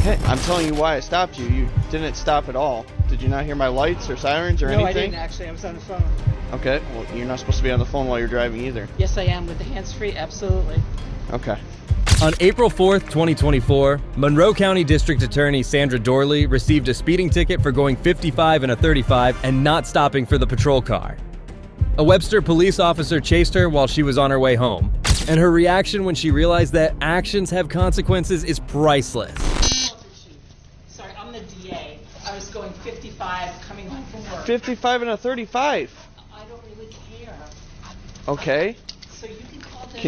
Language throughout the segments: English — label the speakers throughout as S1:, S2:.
S1: Hey, I'm telling you why I stopped you. You didn't stop at all. Did you not hear my lights or sirens or anything?
S2: No, I didn't actually. I was on the phone.
S1: Okay, well, you're not supposed to be on the phone while you're driving either.
S2: Yes, I am with the hands-free. Absolutely.
S1: Okay.
S3: On April 4th, 2024, Monroe County District Attorney Sandra Dorley received a speeding ticket for going 55 in a 35 and not stopping for the patrol car. A Webster police officer chased her while she was on her way home, and her reaction when she realized that actions have consequences is priceless.
S2: Sorry, I'm the DA. I was going 55 coming home from work.
S1: 55 and a 35.
S2: I don't really care.
S1: Okay.
S2: So you can call Dennis.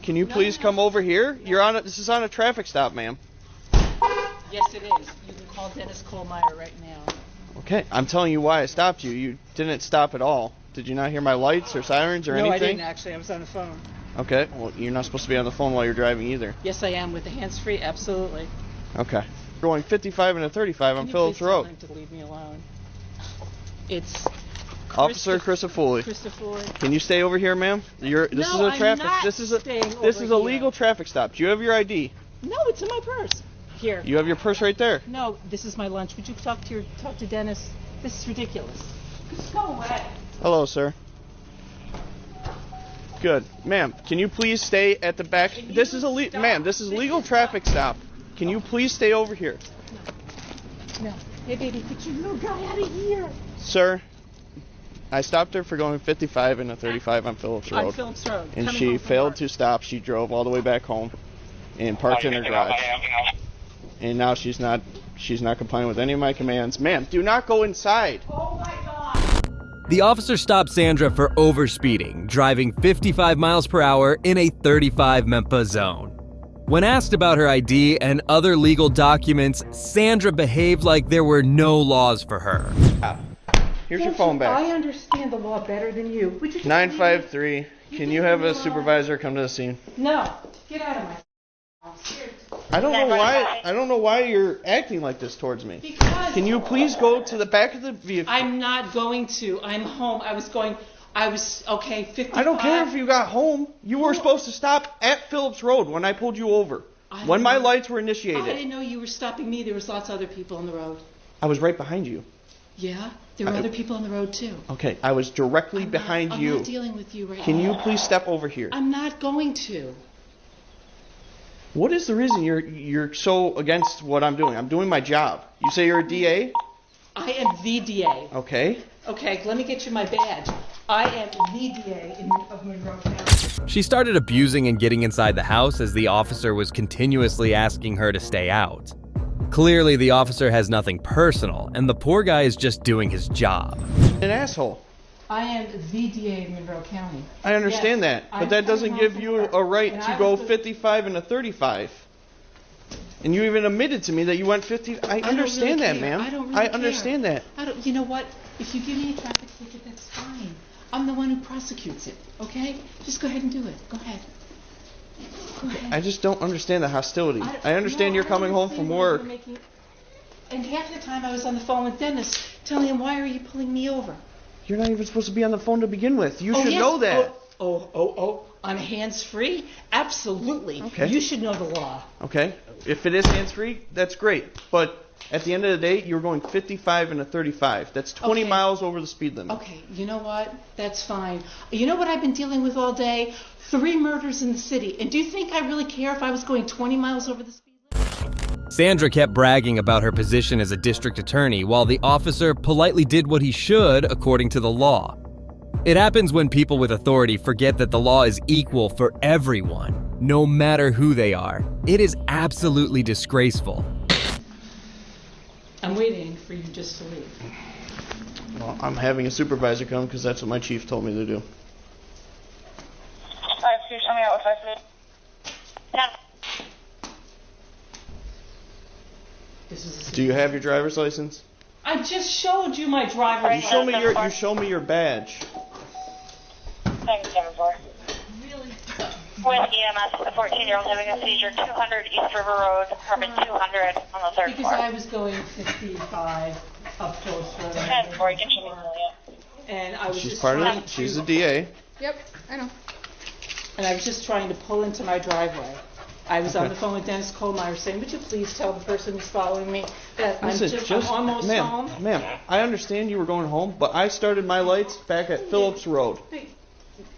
S1: Can you please come over here? You're on this is on a traffic stop, ma'am.
S2: Yes, it is. You can call Dennis Kohlmeyer right now.
S1: Okay, I'm telling you why I stopped you. You didn't stop at all. Did you not hear my lights or sirens or anything?
S2: No, I didn't actually. I was on the phone.
S1: Okay, well, you're not supposed to be on the phone while you're driving either.
S2: Yes, I am with the hands-free. Absolutely.
S1: Okay. Going 55 and a 35 on Phillips Road.
S2: Can you please tell him to leave me alone? It's
S1: Officer Christopher. Can you stay over here, ma'am? This is a traffic. This is a legal traffic stop. Do you have your ID?
S2: No, it's in my purse. Here.
S1: You have your purse right there.
S2: No, this is my lunch. Would you talk to Dennis? This is ridiculous. Just go away.
S1: Hello, sir. Good, ma'am. Can you please stay at the back? This is legal traffic stop. Can you please stay over here?
S2: No. Hey, baby, get your little guy out of here.
S1: Sir, I stopped her for going 55 and a 35 on Phillips Road.
S2: On Phillips Road.
S1: And she failed to stop. She drove all the way back home and parked in her garage. And now she's not complying with any of my commands. Ma'am, do not go inside.
S2: Oh my God.
S3: The officer stopped Sandra for overspeeding, driving 55 miles per hour in a 35 MEMPA zone. When asked about her ID and other legal documents, Sandra behaved like there were no laws for her.
S1: Here's your phone back.
S2: I understand the law better than you. Would you just
S1: 953. Can you have a supervisor come to the scene?
S2: No. Get out of my house.
S1: I don't know why you're acting like this towards me.
S2: Because
S1: Can you please go to the back of the vehicle?
S2: I'm not going to. I'm home. Okay, 55.
S1: I don't care if you got home. You were supposed to stop at Phillips Road when I pulled you over. When my lights were initiated.
S2: I didn't know you were stopping me. There was lots of other people on the road.
S1: I was right behind you.
S2: Yeah? There were other people on the road too.
S1: Okay, I was directly behind you.
S2: I'm not dealing with you right now.
S1: Can you please step over here?
S2: I'm not going to.
S1: What is the reason you're so against what I'm doing? I'm doing my job. You say you're a DA?
S2: I am the DA.
S1: Okay.
S2: Okay, let me get you my badge. I am the DA of Monroe County.
S3: She started abusing and getting inside the house as the officer was continuously asking her to stay out. Clearly, the officer has nothing personal, and the poor guy is just doing his job.
S1: An asshole.
S2: I am the DA of Monroe County.
S1: I understand that, but that doesn't give you a right to go 55 and a 35. And you even admitted to me that you went 50. I understand that, ma'am. I understand that.
S2: You know what? If you give me a traffic ticket, that's fine. I'm the one who prosecutes it, okay? Just go ahead and do it. Go ahead. Go ahead.
S1: I just don't understand the hostility. I understand you're coming home from work.
S2: And half the time I was on the phone with Dennis telling him, why are you pulling me over?
S1: You're not even supposed to be on the phone to begin with. You should know that.
S2: I'm hands-free? Absolutely.
S1: Okay.
S2: You should know the law.
S1: Okay. If it is hands-free, that's great. But at the end of the day, you're going 55 and a 35. That's 20 miles over the speed limit.
S2: Okay, you know what? That's fine. You know what I've been dealing with all day? 3 murders in the city. And do you think I really care if I was going 20 miles over the speed limit?
S3: Sandra kept bragging about her position as a district attorney while the officer politely did what he should according to the law. It happens when people with authority forget that the law is equal for everyone, no matter who they are. It is absolutely disgraceful.
S2: I'm waiting for you just to leave.
S1: Well, I'm having a supervisor come because that's what my chief told me to do.
S4: Alright, so you're coming out with 5 minutes? Yeah.
S1: Do you have your driver's license?
S2: I just showed you my driver's license.
S1: You show me your badge.
S4: Thanks, 7-4.
S2: Really?
S4: With EMS, a 14-year-old having a seizure, 200 East River Road, apartment 200 on the 3rd
S2: Because
S4: floor.
S2: I was going 55 up Phillips Road.
S4: 10-4, you can show me Juliet.
S2: And I was
S1: She's a DA.
S5: Yep, I know.
S2: And I was just trying to pull into my driveway. I was on the phone with Dennis Kohlmeyer saying, would you please tell the person who's following me that I'm almost home?
S1: Ma'am, I understand you were going home, but I started my lights back at Phillips Road.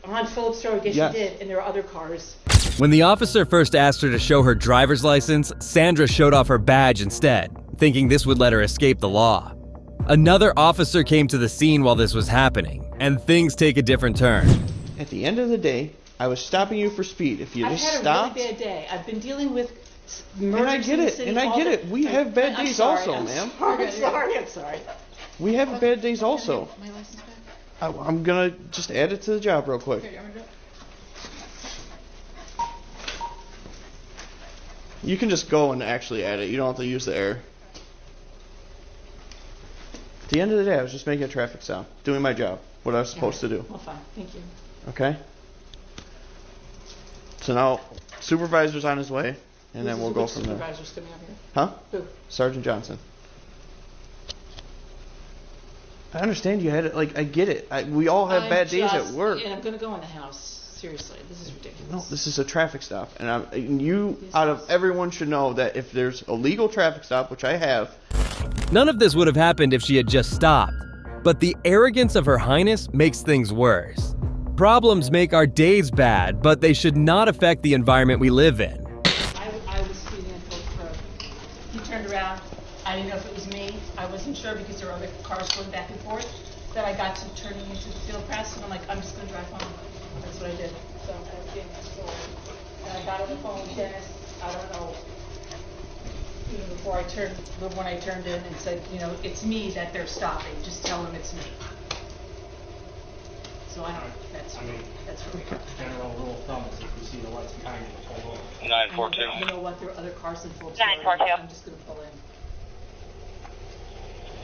S2: On Phillips Road, yes,
S1: Yes.
S2: you did, and there are other cars.
S3: When the officer first asked her to show her driver's license, Sandra showed off her badge instead, thinking this would let her escape the law. Another officer came to the scene while this was happening, and things take a different turn.
S1: At the end of the day, I was stopping you for speed. If you
S2: I've
S1: just
S2: had
S1: stopped...
S2: a really bad day. I've been dealing with
S1: And I
S2: murders
S1: get
S2: in the
S1: it,
S2: city
S1: and I
S2: all
S1: get
S2: the-
S1: it. We have bad
S2: I'm
S1: days
S2: sorry,
S1: also,
S2: I'm
S1: ma'am.
S2: I'm sorry.
S1: We have bad days also.
S2: My license back?
S1: I'm gonna just add it to the job real quick.
S2: Okay, I'm gonna do it.
S1: You can just go and actually add it. You don't have to use the error. At the end of the day, I was just making a traffic stop, doing my job, what I was supposed to do.
S2: Well, fine, thank you.
S1: Okay? So now, supervisor's on his way, and then we'll go
S2: Which
S1: from there.
S2: supervisor's coming up here?
S1: Huh?
S2: Who?
S1: Sergeant Johnson. I understand you had it. Like, I get it. We all have bad days at work.
S2: And I'm gonna go in the house. Seriously, this is ridiculous.
S1: No, this is a traffic stop, and you, out of everyone, should know that if there's a legal traffic stop, which I have,
S3: None of this would have happened if she had just stopped. But the arrogance of Her Highness makes things worse. Problems make our days bad, but they should not affect the environment we live in.
S2: I was speeding in Phillips Road. He turned around. I didn't know if it was me. I wasn't sure because there were other cars going back and forth. Then I got to turning into the field press, and I'm like, I'm just gonna drive home. That's what I did. So I was getting my soul. And I got on the phone with Dennis. I don't know. Even before when I turned in and said, you know, it's me that they're stopping. Just tell them it's me. So I don't know. That's where we are.
S5: General rule of thumb is if you see the lights behind you, pull over.
S4: 942.
S2: You know what? There are other cars in Phillips
S4: 942.
S2: Road. I'm just gonna pull in.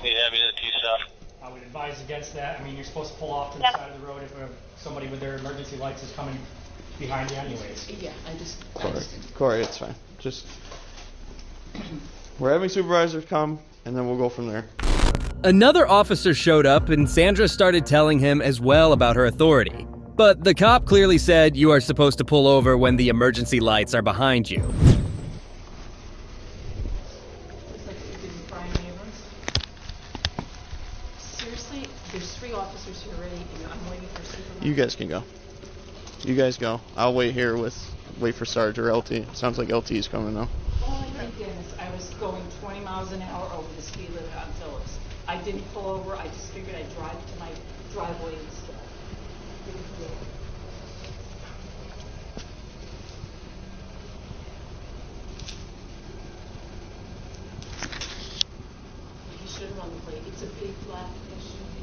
S4: Yeah, we did the T-stuff.
S5: I would advise against that. I mean, you're supposed to pull off to the side of the road if somebody with their emergency lights is coming behind you anyways.
S2: Yeah, I just
S1: Corey, it's fine. Just, we're having supervisors come, and then we'll go from there.
S3: Another officer showed up, and Sandra started telling him as well about her authority. But the cop clearly said you are supposed to pull over when the emergency lights are behind you.
S2: Looks like you didn't find neighbors. Seriously, there's 3 officers here already, and I'm waiting for a supervisor.
S1: You guys can go. You guys go. I'll wait here wait for Sarge or LT. Sounds like LT is coming though.
S2: All I did, Dennis, I was going 20 miles an hour over the speed limit on Phillips. I didn't pull over. I just figured I'd drive to my driveway instead. You should have run the plate. It's a big black SUV.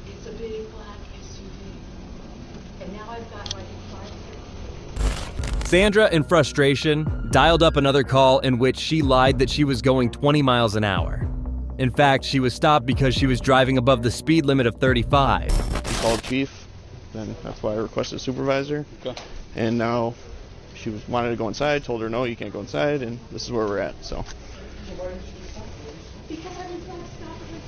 S2: It's a big black SUV. And now I've got like a 5.
S3: Sandra, in frustration, dialed up another call in which she lied that she was going 20 miles an hour. In fact, she was stopped because she was driving above the speed limit of 35.
S1: He called chief, then that's why I requested a supervisor.
S6: Okay.
S1: And now she wanted to go inside, told her no, you can't go inside, and this is where we're at. So
S2: Because I didn't want to stop at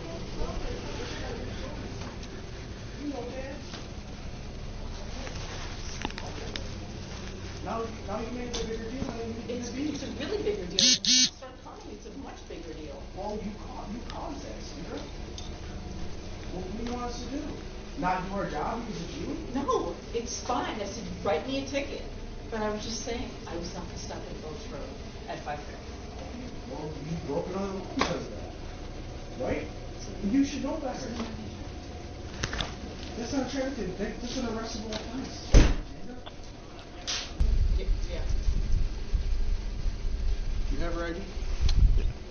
S1: now you made it a bigger deal than you
S2: It's a really bigger deal. Start calling me, it's a much bigger deal.
S1: Well, you caused that, Sandra. What do you want us to do? Not do our job because of you?
S2: No, it's fine. I said, write me a ticket. But I was just saying, I was not going to stop at Phillips Road at 5:30.
S1: Well, you broke another rule because of that, right? You should know better. That's not traffic. That's an arrestable offense.
S2: Yeah.
S1: You have her ID?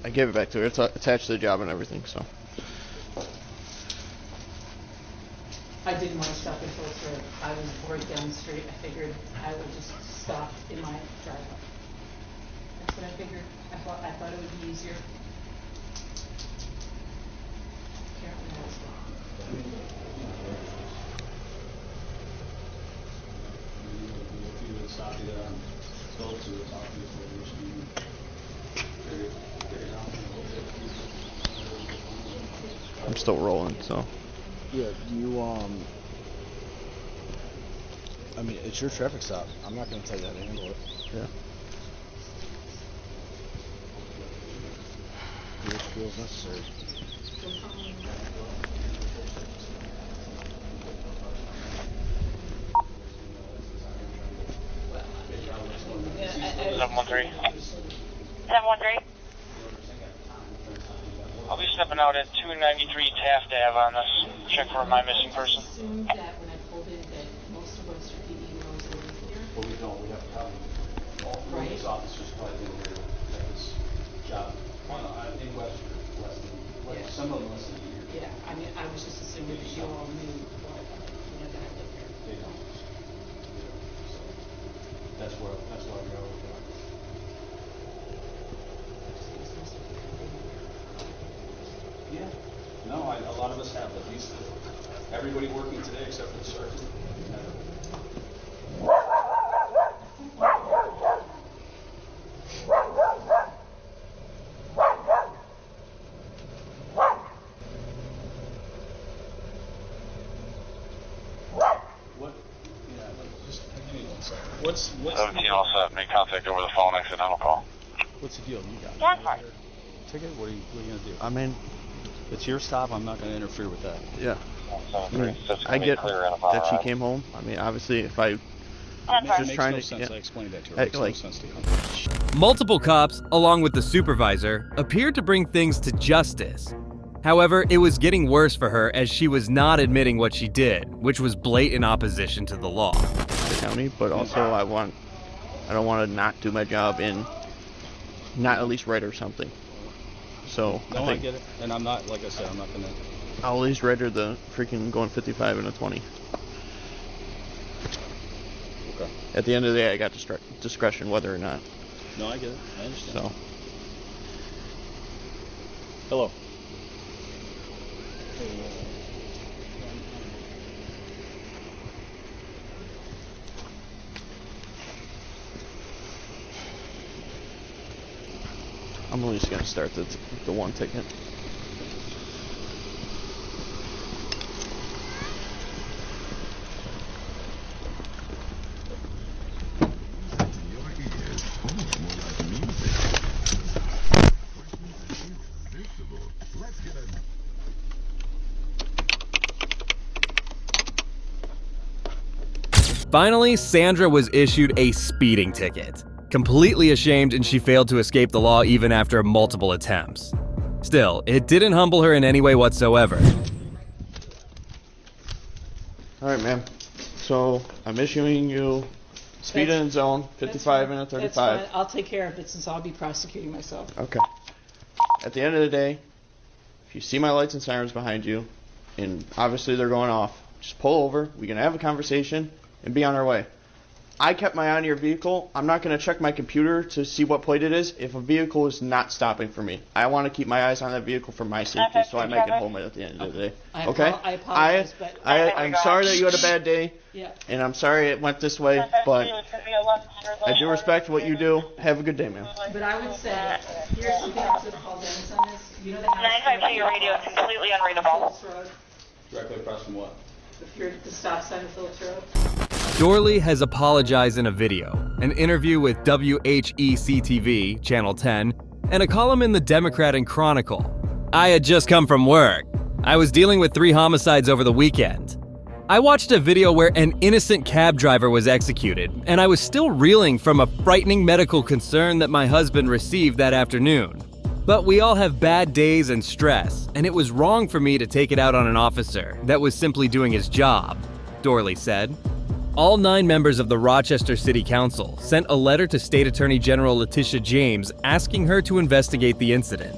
S1: I gave it back to her. It's attached to the job and everything, so.
S2: I didn't want to stop at Phillips Road. I was right down the street. I figured I would just stop in my driveway. That's what I figured. I thought it would be easier. Apparently I was wrong.
S1: I'm still rolling, so.
S6: Yeah, you, I mean, it's your traffic stop. I'm not going to tell you how to handle it.
S1: Yeah.
S6: Which feels necessary.
S2: Yeah,
S4: 713. 713. I'll be stepping out at 293 Taft Ave on this. Check for my missing person.
S2: I assumed that when I pulled in that most of Webster PD knows that I'm here.
S7: But we don't. We have probably all three of these officers probably been here at this job. In Webster,
S2: Yeah.
S7: some of them less than a year.
S2: Yeah, I mean, I was just assuming that you all knew what, that I lived here.
S7: They don't. So that's why we go with that. Yeah. No, a lot of us have, at least everybody working today except for the sergeant. What's
S4: 17 all set. Make contact over the phone. Accidental call.
S6: What's the deal? You got
S4: Yeah, fine.
S6: ticket? What are you going to do?
S1: I mean,
S6: It's your stop. I'm not going to interfere with that.
S1: yeah. I
S4: 7-3.
S1: mean,
S4: So it's
S1: I
S4: gonna be
S1: get
S4: clear in about
S1: that
S4: an
S1: she
S4: hour.
S1: came home. I mean, obviously, if I
S6: It
S1: Just
S6: makes
S1: trying
S6: no
S1: to-
S6: sense.
S1: yeah.
S6: I explained that to her.
S1: Hey,
S6: It makes
S1: like-
S6: no sense to come.
S3: Multiple cops, along with the supervisor, appeared to bring things to justice. However, it was getting worse for her as she was not admitting what she did, which was blatant opposition to the law.
S1: the county, but also I don't want to not do my job and not at least write her something. So
S6: No, I
S1: think
S6: get it. And I'm not, like I said, I'm not going to.
S1: I'll at least write her the freaking going 55 and a 20.
S6: Okay.
S1: At the end of the day, I got discretion whether or not.
S6: No, I get it. I understand.
S1: So
S6: Hello.
S1: I'm only just gonna start the one ticket.
S3: Finally, Sandra was issued a speeding ticket. Completely ashamed, and she failed to escape the law even after multiple attempts. Still, it didn't humble her in any way whatsoever.
S1: All right, ma'am. So I'm issuing you speed in zone 55 and a 35.
S2: That's fine. I'll take care of it since I'll be prosecuting myself.
S1: Okay. At the end of the day, if you see my lights and sirens behind you, and obviously they're going off, just pull over. We can have a conversation and be on our way. I kept my eye on your vehicle. I'm not going to check my computer to see what plate it is if a vehicle is not stopping for me. I want to keep my eyes on that vehicle for my safety so I make it home at the end of the day. Okay?
S2: I apologize, but
S1: I'm sorry that you had a bad day,
S2: yeah.
S1: and I'm sorry it went this way, but I do respect what you do. Have a good day, man.
S2: But I would say, here's something else to call Dennis on this. You know the house.
S4: 952, your radio is completely unreadable.
S2: Phillips Road.
S7: Directly across from what?
S2: If you're at the stop sign of Phillips Road.
S3: Dorley has apologized in a video, an interview with WHEC-TV, Channel 10, and a column in the Democrat and Chronicle. I had just come from work. I was dealing with 3 homicides over the weekend. I watched a video where an innocent cab driver was executed, and I was still reeling from a frightening medical concern that my husband received that afternoon. But we all have bad days and stress, and it was wrong for me to take it out on an officer that was simply doing his job, Dorley said. All 9 members of the Rochester City Council sent a letter to State Attorney General Letitia James asking her to investigate the incident.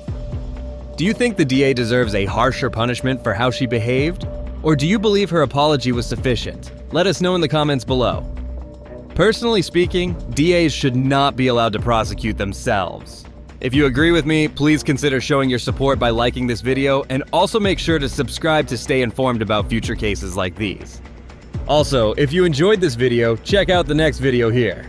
S3: Do you think the DA deserves a harsher punishment for how she behaved? Or do you believe her apology was sufficient? Let us know in the comments below. Personally speaking, DAs should not be allowed to prosecute themselves. If you agree with me, please consider showing your support by liking this video, and also make sure to subscribe to stay informed about future cases like these. Also, if you enjoyed this video, check out the next video here.